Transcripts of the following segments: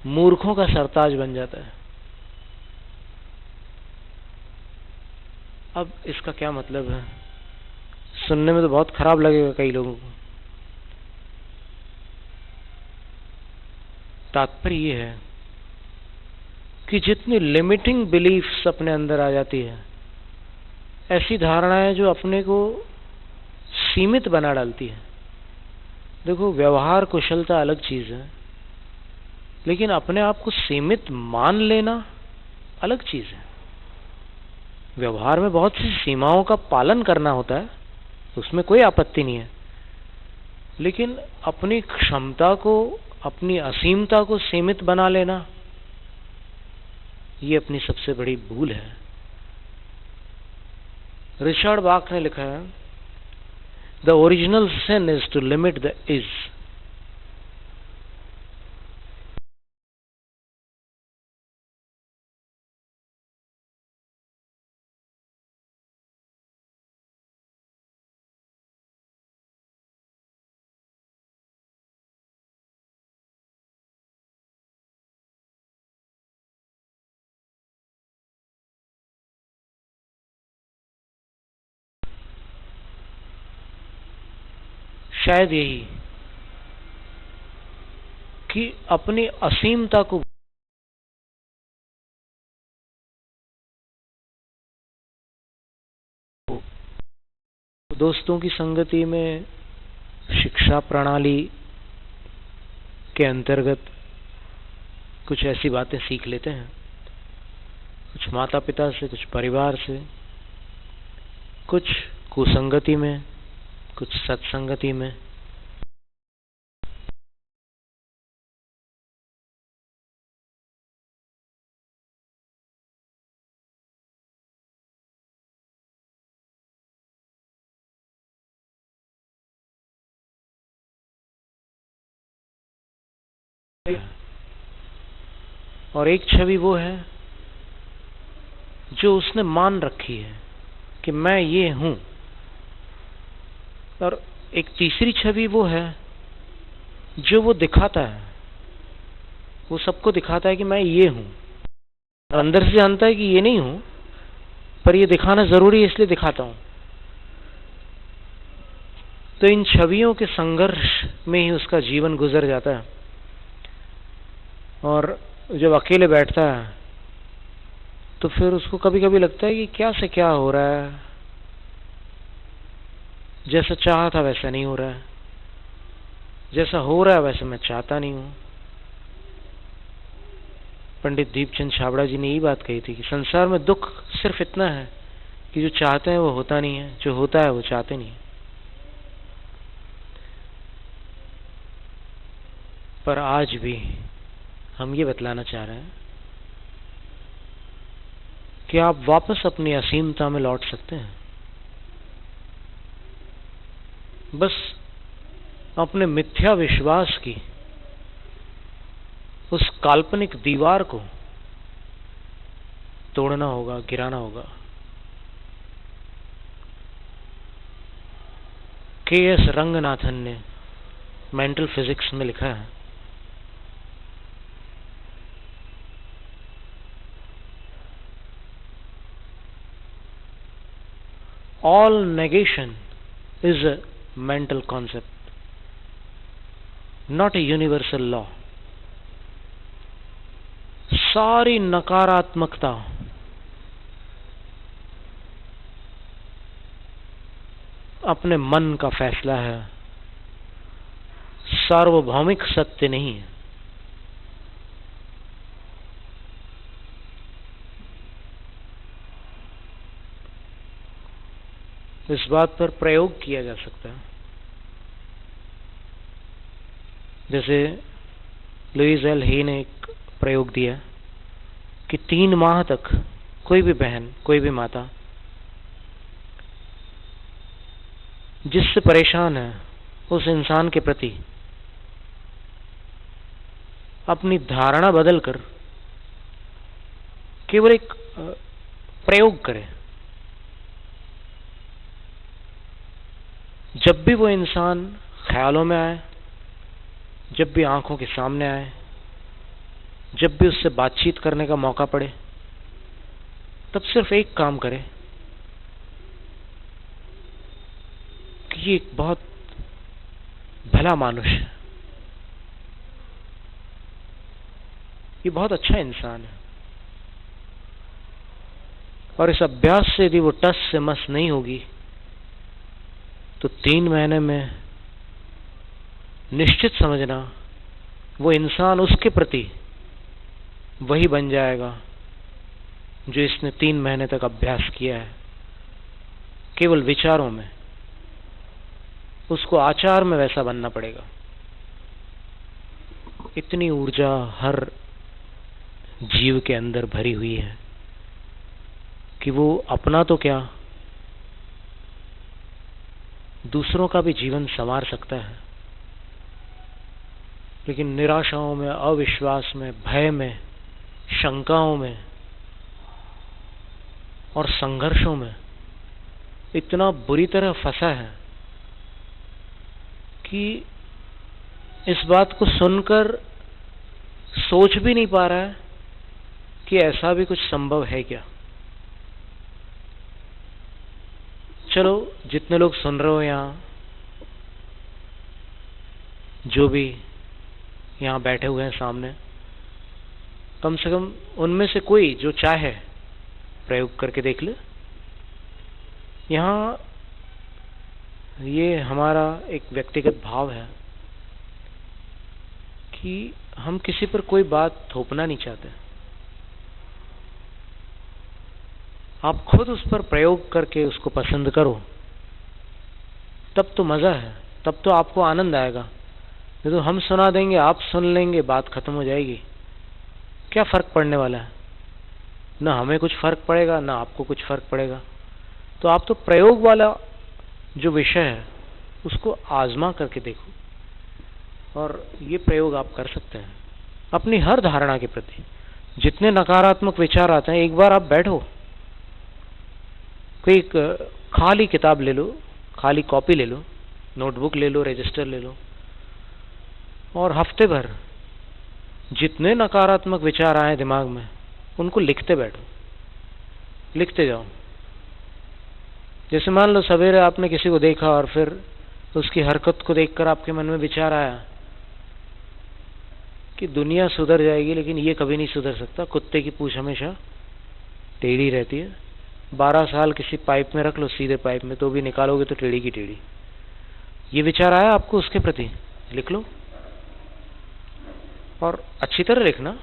मूर्खों का सरताज बन जाता है। अब इसका क्या मतलब है? सुनने में तो बहुत खराब लगेगा कई लोगों को। तात्पर्य ये है कि जितनी लिमिटिंग बिलीफ्स अपने अंदर आ जाती है, ऐसी धारणाएं जो अपने को सीमित बना डालती है। देखो, व्यवहार कुशलता अलग चीज है, लेकिन अपने आप को सीमित मान लेना अलग चीज है। व्यवहार में बहुत सी सीमाओं का पालन करना होता है, उसमें कोई आपत्ति नहीं है, लेकिन अपनी क्षमता को, अपनी असीमता को सीमित बना लेना, ये अपनी सबसे बड़ी भूल है। रिचर्ड बाक ने लिखा है, the original sin is to limit the is. शायद यही कि अपनी असीमता को दोस्तों की संगति में, शिक्षा प्रणाली के अंतर्गत कुछ ऐसी बातें सीख लेते हैं, कुछ माता पिता से, कुछ परिवार से, कुछ कुसंगति में, कुछ सत्संगति में। और एक छवि वो है जो उसने मान रखी है कि मैं ये हूं, और एक तीसरी छवि वो है जो वो दिखाता है, वो सबको दिखाता है कि मैं ये हूं, और अंदर से जानता है कि ये नहीं हूं, पर ये दिखाना जरूरी है इसलिए दिखाता हूं। तो इन छवियों के संघर्ष में ही उसका जीवन गुजर जाता है, और जब अकेले बैठता है तो फिर उसको कभी कभी लगता है कि क्या से क्या हो रहा है, जैसा चाहा था वैसा नहीं हो रहा है, जैसा हो रहा है वैसा मैं चाहता नहीं हूं। पंडित दीपचंद छाबड़ा जी ने यही बात कही थी कि संसार में दुख सिर्फ इतना है कि जो चाहते हैं वो होता नहीं है, जो होता है वो चाहते नहीं है। पर आज भी हम ये बतलाना चाह रहे हैं कि आप वापस अपनी असीमता में लौट सकते हैं। बस अपने मिथ्या विश्वास की उस काल्पनिक दीवार को तोड़ना होगा, गिराना होगा। के.एस. रंगनाथन ने मेंटल फिजिक्स में लिखा है, all negation is a mental concept, not a universal law. सारी नकारात्मकता अपने मन का फैसला है, सार्वभौमिक सत्य नहीं है। इस बात पर प्रयोग किया जा सकता है। जैसे लुईस एल हे ने एक प्रयोग दिया कि 3 माह तक कोई भी बहन, कोई भी माता जिससे परेशान है उस इंसान के प्रति अपनी धारणा बदलकर केवल एक प्रयोग करे। जब भी वो इंसान ख्यालों में आए, जब भी आंखों के सामने आए, जब भी उससे बातचीत करने का मौका पड़े, तब सिर्फ एक काम करें कि ये एक बहुत भला मानुष है, ये बहुत अच्छा इंसान है। और इस अभ्यास से यदि वो टस से मस नहीं होगी तो 3 महीने में निश्चित समझना वो इंसान उसके प्रति वही बन जाएगा जो इसने 3 महीने तक अभ्यास किया है, केवल विचारों में। उसको आचार में वैसा बनना पड़ेगा। इतनी ऊर्जा हर जीव के अंदर भरी हुई है कि वो अपना तो क्या, दूसरों का भी जीवन संवार सकता है। लेकिन निराशाओं में, अविश्वास में, भय में, शंकाओं में और संघर्षों में इतना बुरी तरह फंसा है कि इस बात को सुनकर सोच भी नहीं पा रहा है कि ऐसा भी कुछ संभव है क्या। चलो, जितने लोग सुन रहे हो यहाँ, जो भी यहाँ बैठे हुए हैं सामने, कम से कम उनमें से कोई जो चाहे प्रयोग करके देख ले। यहाँ ये हमारा एक व्यक्तिगत भाव है कि हम किसी पर कोई बात थोपना नहीं चाहते। आप खुद उस पर प्रयोग करके उसको पसंद करो, तब तो मजा है, तब तो आपको आनंद आएगा। नहीं तो हम सुना देंगे, आप सुन लेंगे, बात खत्म हो जाएगी। क्या फर्क पड़ने वाला है? ना हमें कुछ फर्क पड़ेगा, ना आपको कुछ फर्क पड़ेगा। तो आप तो प्रयोग वाला जो विषय है उसको आजमा करके देखो। और ये प्रयोग आप कर सकते हैं अपनी हर धारणा के प्रति। जितने नकारात्मक विचार आते हैं, एक बार आप बैठो, कोई एक खाली किताब ले लो, खाली कॉपी ले लो, नोटबुक ले लो, रजिस्टर ले लो, और हफ्ते भर जितने नकारात्मक विचार आए दिमाग में उनको लिखते बैठो, लिखते जाओ। जैसे मान लो सवेरे आपने किसी को देखा और फिर उसकी हरकत को देखकर आपके मन में विचार आया कि दुनिया सुधर जाएगी लेकिन ये कभी नहीं सुधर सकता, कुत्ते की पूंछ हमेशा टेढ़ी रहती है। 12 साल किसी पाइप में रख लो, सीधे पाइप में, तो भी निकालोगे तो टेढ़ी की टेढ़ी। ये विचार आया आपको उसके प्रति, लिख लो। और अच्छी तरह लिखना,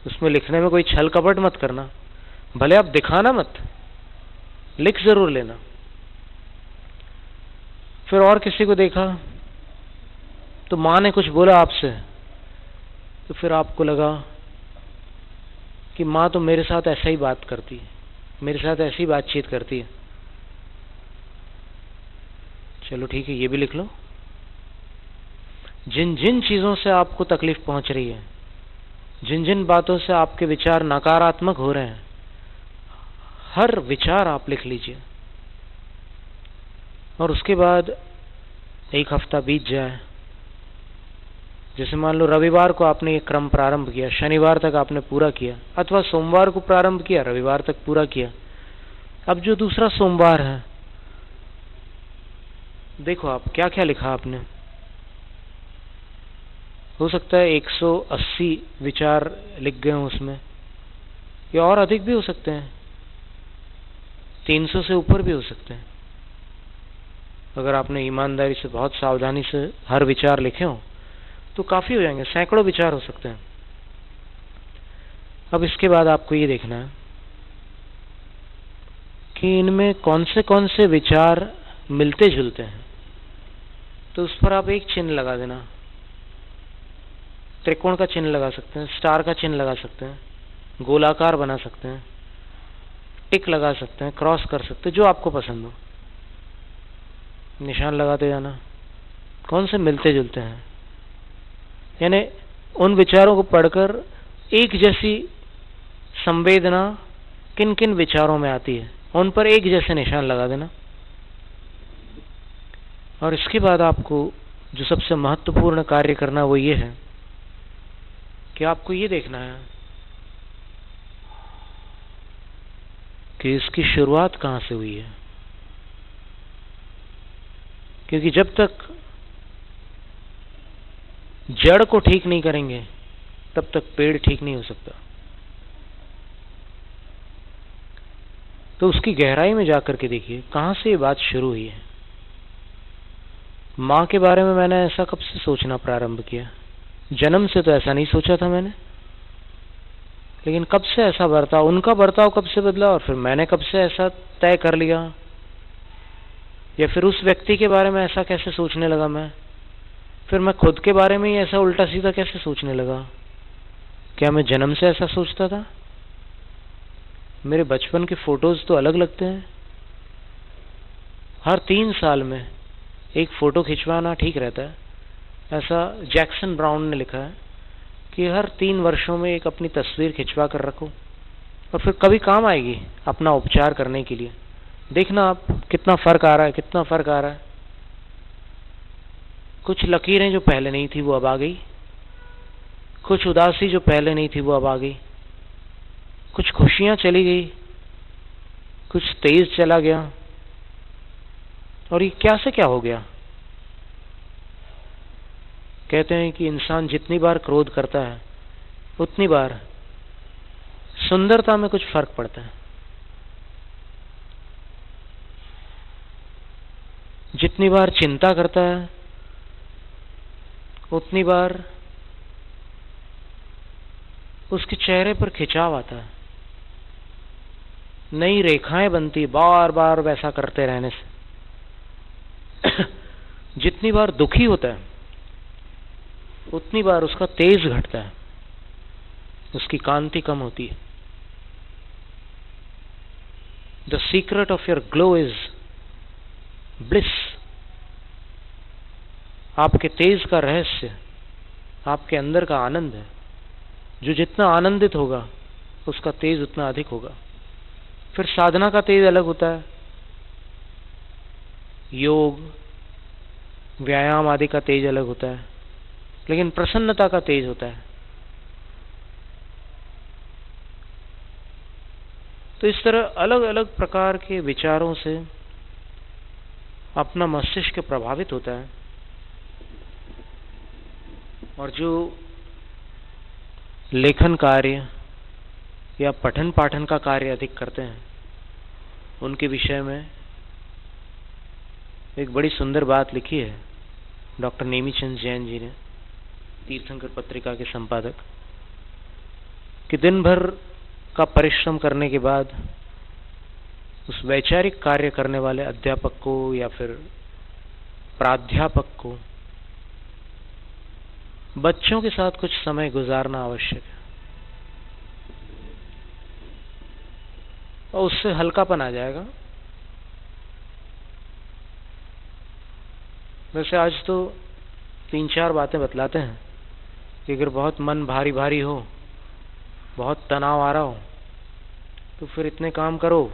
उसमें लिखने में कोई छल कपट मत करना, भले आप दिखाना मत, लिख जरूर लेना। फिर और किसी को देखा तो माँ ने कुछ बोला आपसे, तो फिर आपको लगा कि माँ तो मेरे साथ ऐसा ही बात करती है, मेरे साथ ऐसी बातचीत करती है। चलो ठीक है, ये भी लिख लो। जिन जिन चीजों से आपको तकलीफ पहुंच रही है, जिन जिन बातों से आपके विचार नकारात्मक हो रहे हैं, हर विचार आप लिख लीजिए। और उसके बाद 1 हफ्ता बीत जाए, जैसे मान लो रविवार को आपने ये क्रम प्रारंभ किया, शनिवार तक आपने पूरा किया, अथवा सोमवार को प्रारंभ किया, रविवार तक पूरा किया। अब जो दूसरा सोमवार है, देखो आप क्या क्या लिखा आपने। हो सकता है 180 विचार लिख गए हों उसमें, या और अधिक भी हो सकते हैं, 300 से ऊपर भी हो सकते हैं। अगर आपने ईमानदारी से, बहुत सावधानी से हर विचार लिखे हों तो काफी हो जाएंगे, सैकड़ों विचार हो सकते हैं। अब इसके बाद आपको ये देखना है कि इनमें कौन से विचार मिलते जुलते हैं। तो उस पर आप एक चिन्ह लगा देना, त्रिकोण का चिन्ह लगा सकते हैं, स्टार का चिन्ह लगा सकते हैं, गोलाकार बना सकते हैं, टिक लगा सकते हैं, क्रॉस कर सकते हैं, जो आपको पसंद हो, निशान लगाते जाना कौन से मिलते जुलते हैं। यानी उन विचारों को पढ़कर एक जैसी संवेदना किन किन विचारों में आती है, उन पर एक जैसे निशान लगा देना। और इसके बाद आपको जो सबसे महत्वपूर्ण कार्य करना वो ये है कि आपको ये देखना है कि इसकी शुरुआत कहां से हुई है। क्योंकि जब तक जड़ को ठीक नहीं करेंगे तब तक पेड़ ठीक नहीं हो सकता। तो उसकी गहराई में जाकर के देखिए कहां से ये बात शुरू हुई है। मां के बारे में मैंने ऐसा कब से सोचना प्रारंभ किया? जन्म से तो ऐसा नहीं सोचा था मैंने, लेकिन कब से ऐसा बर्ताव, उनका बर्ताव कब से बदला और फिर मैंने कब से ऐसा तय कर लिया, या फिर उस व्यक्ति के बारे में ऐसा कैसे सोचने लगा मैं, फिर मैं खुद के बारे में ही ऐसा उल्टा सीधा कैसे सोचने लगा। क्या मैं जन्म से ऐसा सोचता था? मेरे बचपन के फोटोज तो अलग लगते हैं। हर 3 साल में एक फोटो खिंचवाना ठीक रहता है, ऐसा जैक्सन ब्राउन ने लिखा है कि हर 3 वर्षों में एक अपनी तस्वीर खिंचवा कर रखो और फिर कभी काम आएगी अपना उपचार करने के लिए। देखना आप कितना फर्क आ रहा है, कितना फर्क आ रहा है। कुछ लकीरें जो पहले नहीं थी वो अब आ गई, कुछ उदासी जो पहले नहीं थी वो अब आ गई, कुछ खुशियां चली गई, कुछ तेज चला गया। और ये क्या से क्या हो गया? कहते हैं कि इंसान जितनी बार क्रोध करता है उतनी बार सुंदरता में कुछ फर्क पड़ता है। जितनी बार चिंता करता है उतनी बार उसके चेहरे पर खिंचाव आता है, नई रेखाएं बनती बार बार वैसा करते रहने से। जितनी बार दुखी होता है उतनी बार उसका तेज घटता है, उसकी कांति कम होती है। The secret of your glow is bliss. आपके तेज का रहस्य आपके अंदर का आनंद है। जो जितना आनंदित होगा उसका तेज उतना अधिक होगा। फिर साधना का तेज अलग होता है, योग व्यायाम आदि का तेज अलग होता है, लेकिन प्रसन्नता का तेज होता है। तो इस तरह अलग अलग प्रकार के विचारों से अपना मस्तिष्क प्रभावित होता है, और जो लेखन कार्य या पठन पाठन का कार्य अधिक करते हैं उनके विषय में एक बड़ी सुंदर बात लिखी है डॉक्टर नेमीचंद जैन जी ने, तीर्थंकर पत्रिका के संपादक, कि दिन भर का परिश्रम करने के बाद उस वैचारिक कार्य करने वाले अध्यापक को या फिर प्राध्यापक को बच्चों के साथ कुछ समय गुजारना आवश्यक है, और उससे हल्कापन आ जाएगा। वैसे आज तो 3-4 बातें बतलाते हैं कि अगर बहुत मन भारी भारी हो, बहुत तनाव आ रहा हो, तो फिर इतने काम करो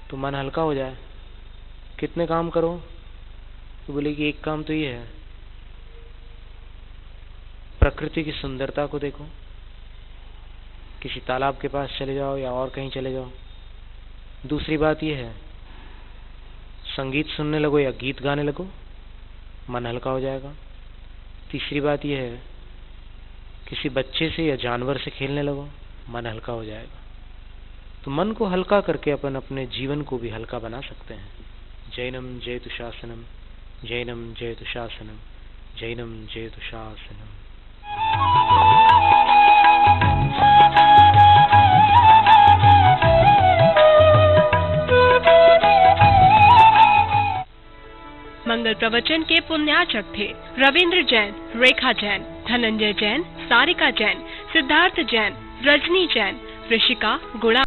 तो मन हल्का हो जाए। कितने काम करो? तो बोले कि एक काम तो ये है, प्रकृति की सुंदरता को देखो, किसी तालाब के पास चले जाओ या और कहीं चले जाओ। दूसरी बात यह है, संगीत सुनने लगो या गीत गाने लगो, मन हल्का हो जाएगा। तीसरी बात यह है, किसी बच्चे से या जानवर से खेलने लगो, मन हल्का हो जाएगा। तो मन को हल्का करके अपन अपने जीवन को भी हल्का बना सकते हैं। जैनम जयतु शासनम, जैनम जयतु शासनम, जैनम जयतु शासनम। मंगल प्रवचन के पुण्यार्चक थे रविंद्र जैन, रेखा जैन, धनंजय जैन, सारिका जैन, सिद्धार्थ जैन, रजनी जैन, ऋषिका, गुणा।